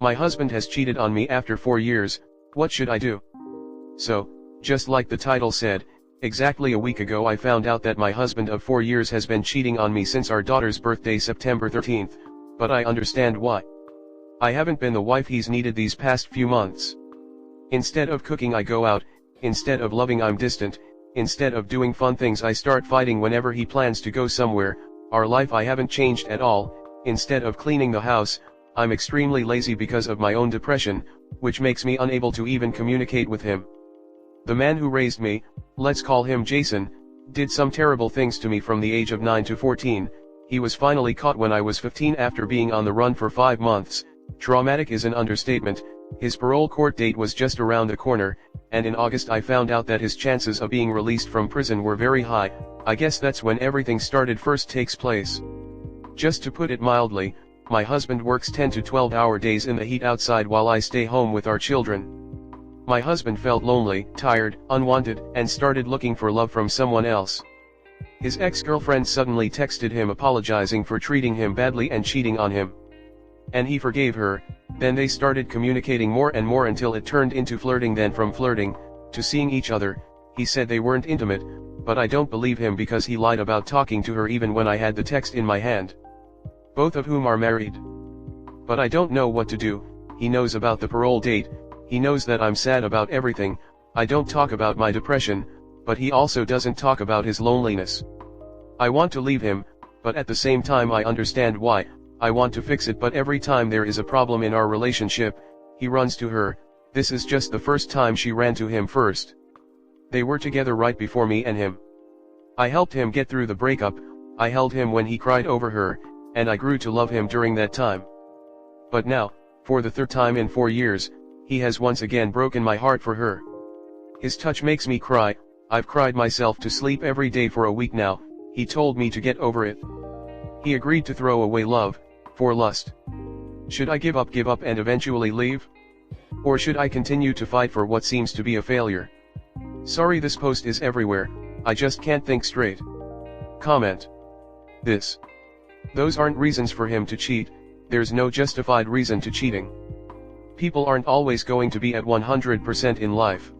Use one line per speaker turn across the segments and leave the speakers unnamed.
My husband has cheated on me after 4 years, what should I do? So, just like the title said, exactly a week ago I found out that my husband of 4 years has been cheating on me since our daughter's birthday September 13th, but I understand why. I haven't been the wife he's needed these past few months. Instead of cooking I go out, instead of loving I'm distant, instead of doing fun things I start fighting whenever he plans to go somewhere. Our life I haven't changed at all. Instead of cleaning the house, I'm extremely lazy because of my own depression, which makes me unable to even communicate with him. The man who raised me, let's call him Jason, did some terrible things to me from the age of 9 to 14, he was finally caught when I was 15 after being on the run for 5 months, traumatic is an understatement, his parole court date was just around the corner, and in August I found out that his chances of being released from prison were very high. I guess that's when everything started first takes place. Just to put it mildly, my husband works 10 to 12-hour days in the heat outside while I stay home with our children. My husband felt lonely, tired, unwanted, and started looking for love from someone else. His ex-girlfriend suddenly texted him apologizing for treating him badly and cheating on him. And he forgave her. Then they started communicating more and more until it turned into flirting, then from flirting to seeing each other. He said they weren't intimate, but I don't believe him because he lied about talking to her even when I had the text in my hand. Both of whom are married. But I don't know what to do. He knows about the parole date, he knows that I'm sad about everything, I don't talk about my depression, but he also doesn't talk about his loneliness. I want to leave him, but at the same time I understand why. I want to fix it, but every time there is a problem in our relationship, he runs to her. This is just the first time she ran to him first. They were together right before me and him. I helped him get through the breakup, I held him when he cried over her, and I grew to love him during that time. But now, for the third time in 4 years, he has once again broken my heart for her. His touch makes me cry, I've cried myself to sleep every day for a week now. He told me to get over it. He agreed to throw away love, for lust. Should I give up and eventually leave? Or should I continue to fight for what seems to be a failure? Sorry this post is everywhere, I just can't think straight. Comment. Those aren't reasons for him to cheat, there's no justified reason to cheating. People aren't always going to be at 100% in life.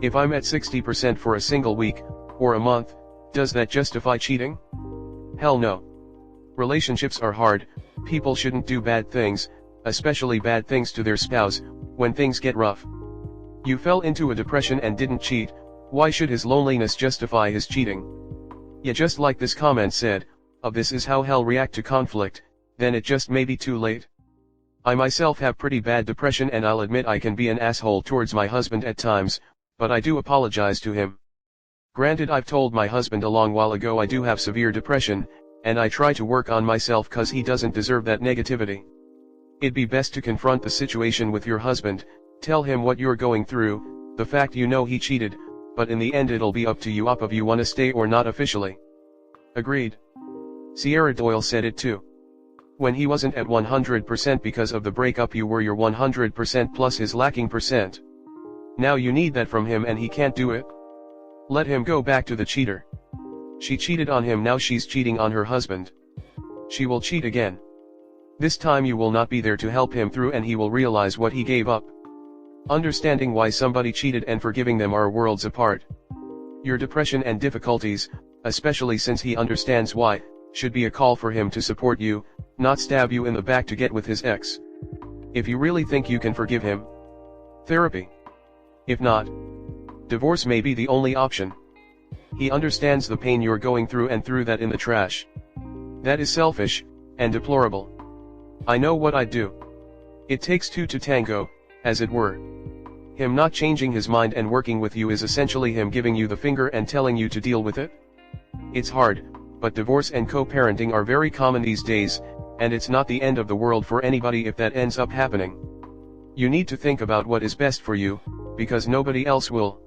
If I'm at 60% for a single week, or a month, does that justify cheating? Hell no. Relationships are hard, people shouldn't do bad things, especially bad things to their spouse, when things get rough. You fell into a depression and didn't cheat, why should his loneliness justify his cheating? Yeah, just like this comment said, this is how hell react to conflict, then it just may be too late. I myself have pretty bad depression and I'll admit I can be an asshole towards my husband at times, but I do apologize to him. Granted, I've told my husband a long while ago I do have severe depression, and I try to work on myself cause he doesn't deserve that negativity. It'd be best to confront the situation with your husband, tell him what you're going through, the fact you know he cheated, but in the end it'll be up to you if you want to stay or not officially. Agreed. Sierra Doyle said it too. When he wasn't at 100% because of the breakup, you were your 100% plus his lacking percent. Now you need that from him and he can't do it. Let him go back to the cheater. She cheated on him, now she's cheating on her husband. She will cheat again. This time you will not be there to help him through and he will realize what he gave up. Understanding why somebody cheated and forgiving them are worlds apart. Your depression and difficulties, especially since he understands why, should be a call for him to support you, not stab you in the back to get with his ex. If you really think you can forgive him, therapy. If not, divorce may be the only option. He understands the pain you're going through and threw that in the trash. That is selfish, and deplorable. I know what I'd do. It takes two to tango, as it were. Him not changing his mind and working with you is essentially him giving you the finger and telling you to deal with it. It's hard, but divorce and co-parenting are very common these days, and it's not the end of the world for anybody if that ends up happening. You need to think about what is best for you, because nobody else will.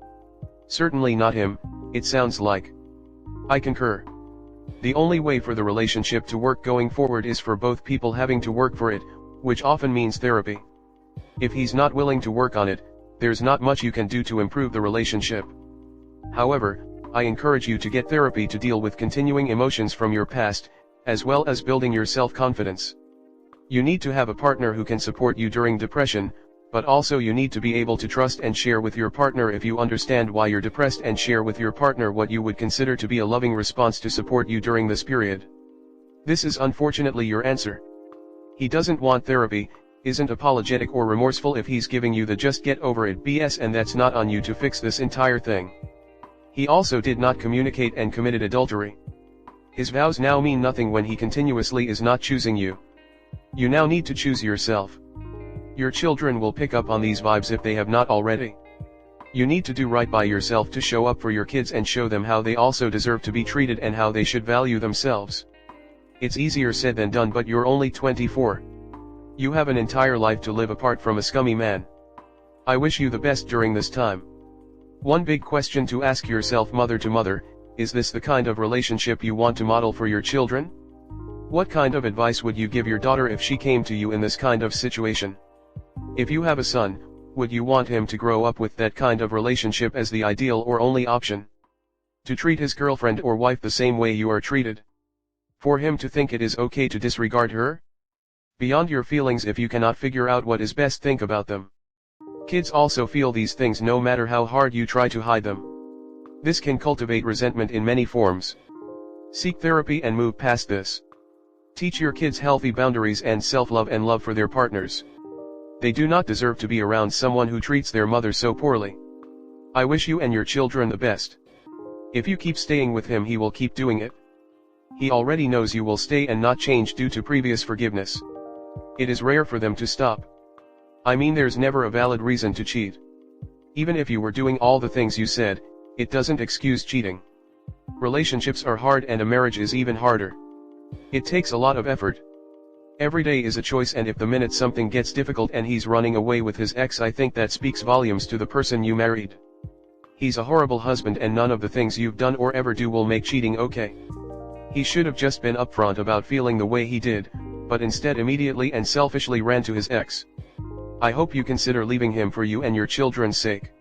Certainly not him, it sounds like. I concur. The only way for the relationship to work going forward is for both people having to work for it, which often means therapy. If he's not willing to work on it, there's not much you can do to improve the relationship. However, I encourage you to get therapy to deal with continuing emotions from your past, as well as building your self-confidence. You need to have a partner who can support you during depression, but also you need to be able to trust and share with your partner if you understand why you're depressed, and share with your partner what you would consider to be a loving response to support you during this period. This is unfortunately your answer. He doesn't want therapy, isn't apologetic or remorseful if he's giving you the just get over it BS, and that's not on you to fix this entire thing. He also did not communicate and committed adultery. His vows now mean nothing when he continuously is not choosing you. You now need to choose yourself. Your children will pick up on these vibes if they have not already. You need to do right by yourself to show up for your kids and show them how they also deserve to be treated and how they should value themselves. It's easier said than done, but you're only 24. You have an entire life to live apart from a scummy man. I wish you the best during this time. One big question to ask yourself, mother to mother, is this the kind of relationship you want to model for your children? What kind of advice would you give your daughter if she came to you in this kind of situation? If you have a son, would you want him to grow up with that kind of relationship as the ideal or only option? To treat his girlfriend or wife the same way you are treated? For him to think it is okay to disregard her? Beyond your feelings, if you cannot figure out what is best, think about them. Kids also feel these things no matter how hard you try to hide them. This can cultivate resentment in many forms. Seek therapy and move past this. Teach your kids healthy boundaries and self-love and love for their partners. They do not deserve to be around someone who treats their mother so poorly. I wish you and your children the best. If you keep staying with him, he will keep doing it. He already knows you will stay and not change due to previous forgiveness. It is rare for them to stop. I mean, there's never a valid reason to cheat. Even if you were doing all the things you said, it doesn't excuse cheating. Relationships are hard and a marriage is even harder. It takes a lot of effort. Every day is a choice, and if the minute something gets difficult and he's running away with his ex, I think that speaks volumes to the person you married. He's a horrible husband, and none of the things you've done or ever do will make cheating okay. He should have just been upfront about feeling the way he did, but instead immediately and selfishly ran to his ex. I hope you consider leaving him for you and your children's sake.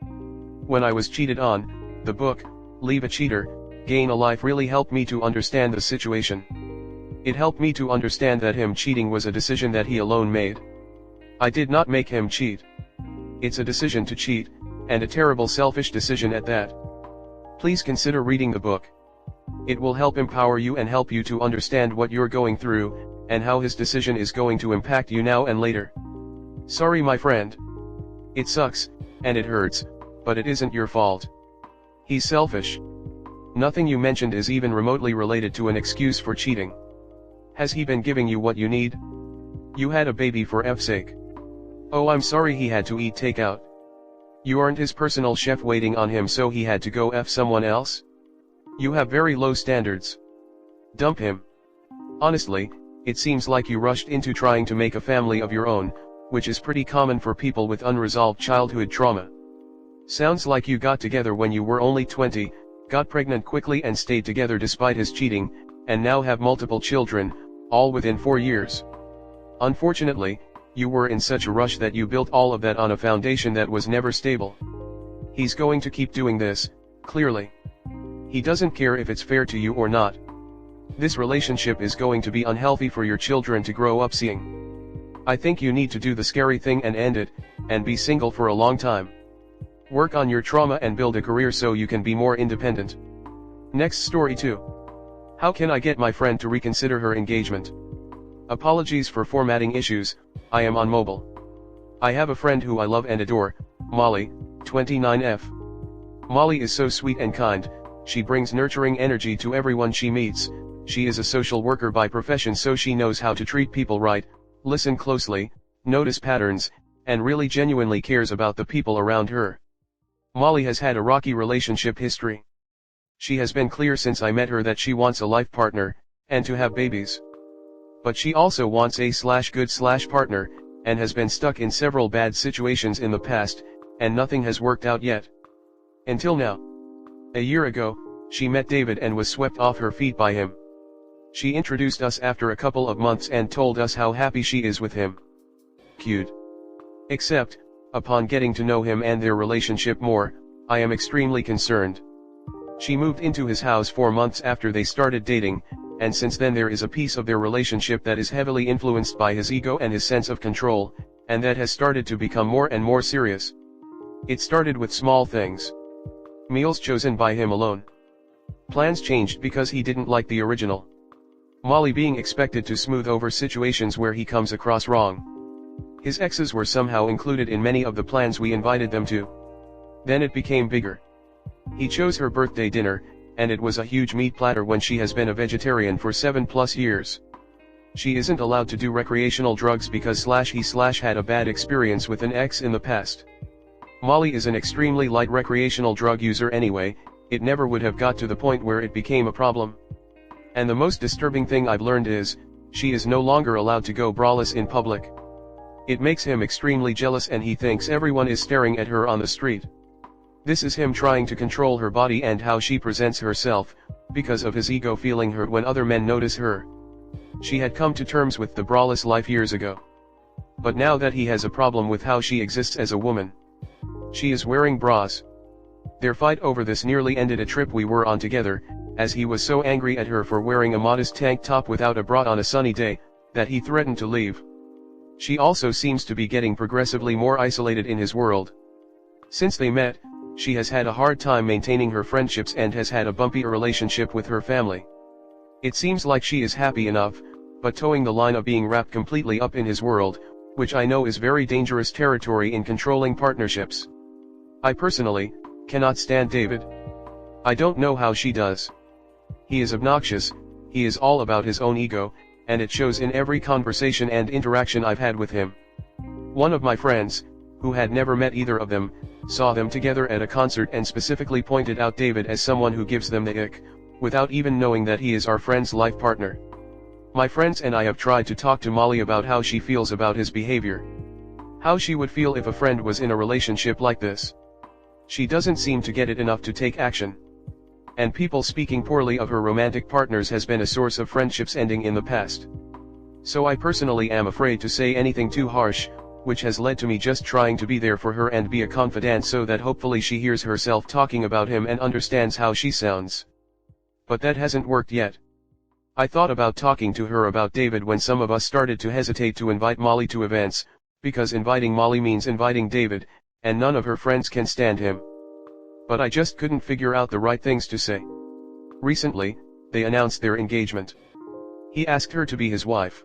When I was cheated on, the book, Leave a Cheater, Gain a Life, really helped me to understand the situation. It helped me to understand that him cheating was a decision that he alone made. I did not make him cheat. It's a decision to cheat, and a terrible selfish decision at that. Please consider reading the book. It will help empower you and help you to understand what you're going through, and how his decision is going to impact you now and later. Sorry, my friend. It sucks, and it hurts, but it isn't your fault. He's selfish. Nothing you mentioned is even remotely related to an excuse for cheating. Has he been giving you what you need? You had a baby, for F's sake. Oh, I'm sorry he had to eat takeout. You aren't his personal chef waiting on him, so he had to go F someone else? You have very low standards. Dump him. Honestly, it seems like you rushed into trying to make a family of your own, which is pretty common for people with unresolved childhood trauma. Sounds like you got together when you were only 20, got pregnant quickly and stayed together despite his cheating, and now have multiple children, all within 4 years. Unfortunately, you were in such a rush that you built all of that on a foundation that was never stable. He's going to keep doing this, clearly. He doesn't care if it's fair to you or not. This relationship is going to be unhealthy for your children to grow up seeing. I think you need to do the scary thing and end it, and be single for a long time. Work on your trauma and build a career so you can be more independent. Next story 2. How can I get my friend to reconsider her engagement? Apologies for formatting issues, I am on mobile. I have a friend who I love and adore, Molly, 29F. Molly is so sweet and kind, she brings nurturing energy to everyone she meets. She is a social worker by profession, so she knows how to treat people right, listen closely, notice patterns, and really genuinely cares about the people around her. Molly has had a rocky relationship history. She has been clear since I met her that she wants a life partner, and to have babies. But she also wants a good partner, and has been stuck in several bad situations in the past, and nothing has worked out yet. Until now. A year ago, she met David and was swept off her feet by him. She introduced us after a couple of months and told us how happy she is with him. Cute. Except, upon getting to know him and their relationship more, I am extremely concerned. She moved into his house 4 months after they started dating, and since then there is a piece of their relationship that is heavily influenced by his ego and his sense of control, and that has started to become more and more serious. It started with small things. Meals chosen by him alone. Plans changed because he didn't like the original. Molly being expected to smooth over situations where he comes across wrong. His exes were somehow included in many of the plans we invited them to. Then it became bigger. He chose her birthday dinner, and it was a huge meat platter when she has been a vegetarian for 7+ years. She isn't allowed to do recreational drugs because he had a bad experience with an ex in the past. Molly is an extremely light recreational drug user anyway, it never would have got to the point where it became a problem. And the most disturbing thing I've learned is, she is no longer allowed to go braless in public. It makes him extremely jealous and he thinks everyone is staring at her on the street. This is him trying to control her body and how she presents herself, because of his ego feeling hurt when other men notice her. She had come to terms with the braless life years ago. But now that he has a problem with how she exists as a woman. She is wearing bras. Their fight over this nearly ended a trip we were on together, as he was so angry at her for wearing a modest tank top without a bra on a sunny day, that he threatened to leave. She also seems to be getting progressively more isolated in his world. Since they met, she has had a hard time maintaining her friendships and has had a bumpy relationship with her family. It seems like she is happy enough, but towing the line of being wrapped completely up in his world, which I know is very dangerous territory in controlling partnerships. I personally cannot stand David. I don't know how she does. He is obnoxious, he is all about his own ego, and it shows in every conversation and interaction I've had with him. One of my friends, who had never met either of them, saw them together at a concert and specifically pointed out David as someone who gives them the ick, without even knowing that he is our friend's life partner. My friends and I have tried to talk to Molly about how she feels about his behavior. How she would feel if a friend was in a relationship like this. She doesn't seem to get it enough to take action. And people speaking poorly of her romantic partners has been a source of friendships ending in the past. So I personally am afraid to say anything too harsh, which has led to me just trying to be there for her and be a confidant so that hopefully she hears herself talking about him and understands how she sounds. But that hasn't worked yet. I thought about talking to her about David when some of us started to hesitate to invite Molly to events, because inviting Molly means inviting David, and none of her friends can stand him. But I just couldn't figure out the right things to say. Recently, they announced their engagement. He asked her to be his wife.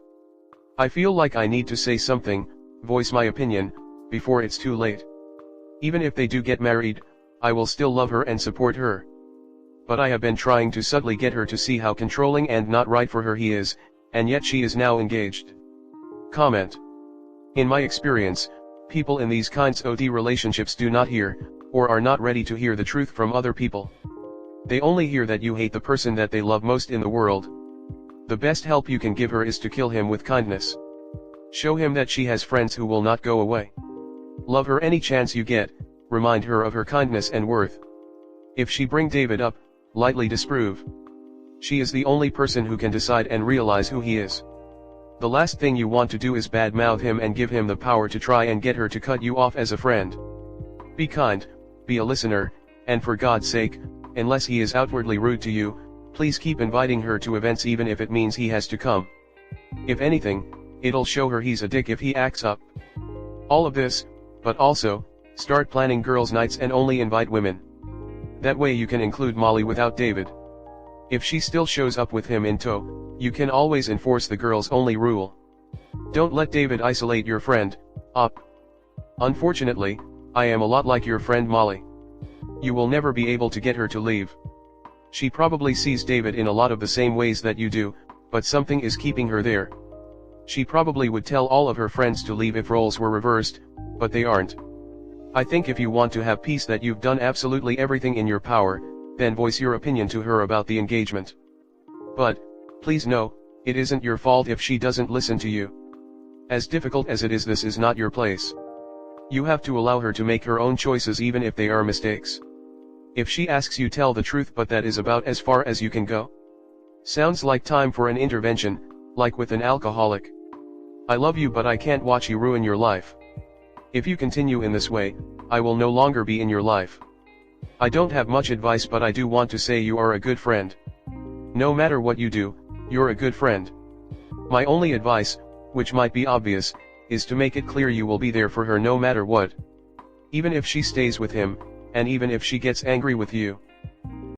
I feel like I need to say something, voice my opinion, before it's too late. Even if they do get married, I will still love her and support her. But I have been trying to subtly get her to see how controlling and not right for her he is, and yet she is now engaged. Comment. In my experience, people in these kinds of relationships do not hear, or are not ready to hear the truth from other people. They only hear that you hate the person that they love most in the world. The best help you can give her is to kill him with kindness. Show him that she has friends who will not go away. Love her any chance you get, remind her of her kindness and worth. If she bring David up, lightly disprove. She is the only person who can decide and realize who he is. The last thing you want to do is badmouth him and give him the power to try and get her to cut you off as a friend. Be kind, be a listener, and for God's sake, unless he is outwardly rude to you, please keep inviting her to events even if it means he has to come. If anything, it'll show her he's a dick if he acts up. All of this, but also, start planning girls' nights and only invite women. That way you can include Molly without David. If she still shows up with him in tow, you can always enforce the girls only rule. Don't let David isolate your friend, up. Unfortunately, I am a lot like your friend Molly. You will never be able to get her to leave. She probably sees David in a lot of the same ways that you do, but something is keeping her there. She probably would tell all of her friends to leave if roles were reversed, but they aren't. I think if you want to have peace that you've done absolutely everything in your power, then voice your opinion to her about the engagement. But, please know, it isn't your fault if she doesn't listen to you. As difficult as it is, this is not your place. You have to allow her to make her own choices even if they are mistakes. If she asks you, tell the truth, but that is about as far as you can go. Sounds like time for an intervention, like with an alcoholic. I love you but I can't watch you ruin your life. If you continue in this way, I will no longer be in your life. I don't have much advice but I do want to say you are a good friend. No matter what you do, You're a good friend. My only advice, which might be obvious, is to make it clear you will be there for her no matter what. Even if she stays with him, and even if she gets angry with you.